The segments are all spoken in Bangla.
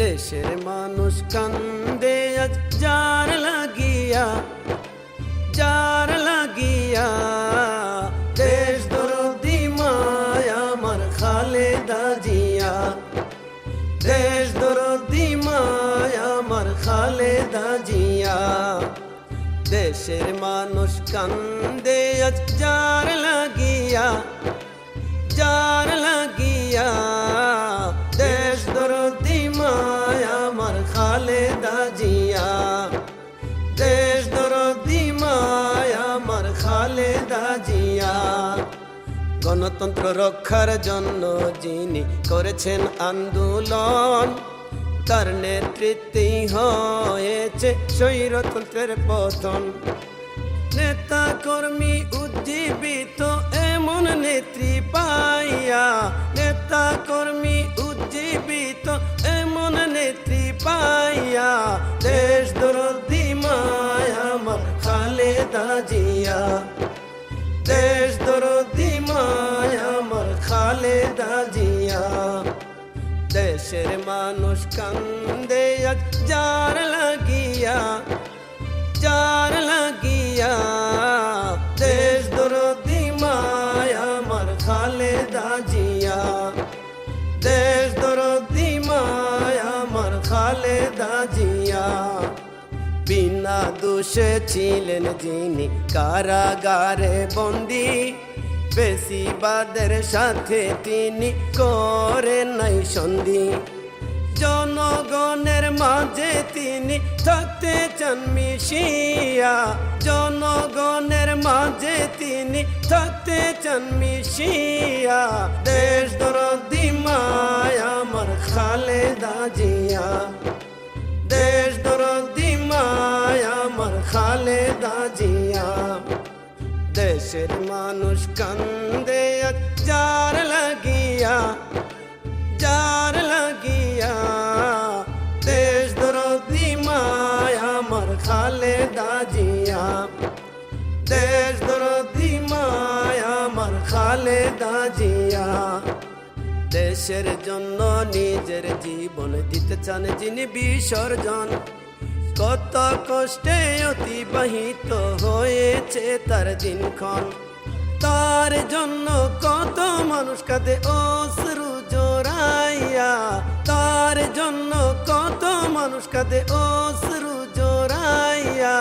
দেশের মানুষ কান্দে আজ যার লাগিয়া, যার লাগিয়া। দেশ দরদি মায়া আমার খালেদা জিয়া, দেশ দরদি মায়া আমার খালেদা জিয়া। দেশের মানুষ কান্দে আজ যার লাগিয়া, যার লাগিয়া। দেশ দরদি মায়া আমার খালেদা জিয়া, দেশ দরদি মায়া আমার খালেদা জিয়া। গণতন্ত্র রক্ষার জন্য যিনি করেছেন আন্দোলন, তার নেতৃত্বেই হয়েছে স্বৈরতন্ত্রের পতন। নেতা কর্মী উজ্জীবিত এমন নেত্রী পাইয়া, নেতা কর্মী উজ্জীবিত এমন নেত্রী পাইয়া। দেশ দরদি মায়া আমার খালেদা জিয়া, দেশ দরদি মায়া আমার খালেদা জিয়া। দেশের মানুষ কান্দে আজ যার লাগিয়া, যার লাগিয়া। দেশ দরদি মায়া আমার খালেদা জিয়া, দেশ দরদি মায়া আমার খালেদা জিয়া। বিনা দোষে ছিলেন যিনি কারাগারে বন্দী, বেশিবাদের সাথে তিনি করেন নাই সন্ধি। জনগণের মাঝে তিনি থাকতে চান মিশিয়া, জনগণের মাঝে তিনি থাকতে চান মিশিয়া। দেশ দরদি মায়া আমার খালেদা জিয়া, দেশ দরদি মায়া আমার খালেদা জিয়া। দেশের মানুষ কান্দে আজ যার লাগিয়া, যার লাগিয়া। দেশ দরদি মায়া আমার খালেদা জিয়া, দেশ দরদি মায়া আমার খালেদা জিয়া। দেশের জন্য নিজের জীবন দিতে চান যিনি বিসর্জন, কত কষ্টে অতিবাহিত হয়েছে তার দিনক্ষণ। তার জন্য কত মানুষ কাঁদে অশ্রু জোড়াইয়া, তার জন্য কত মানুষ কাঁদে অশ্রু জোড়াইয়া।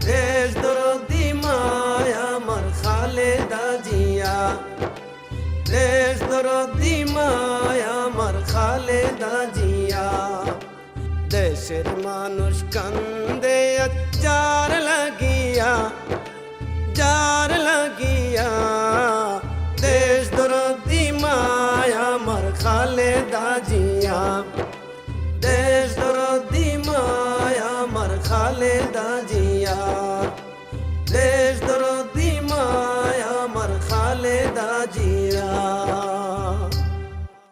দেশ দরদি মায়া আমার খালেদা জিয়া, দেশ দরদি মায়া আমার খালেদা জিয়া। দেশের মানুষ কান্দে আজ যার লাগিয়া, যার লাগিয়া। দেশ দরদি মায়া আমার খালেদা জিয়া, দেশ দরদি মায়া আমার খালেদা জিয়া। দেশ দরদি মায়া আমার খালেদা জিয়া।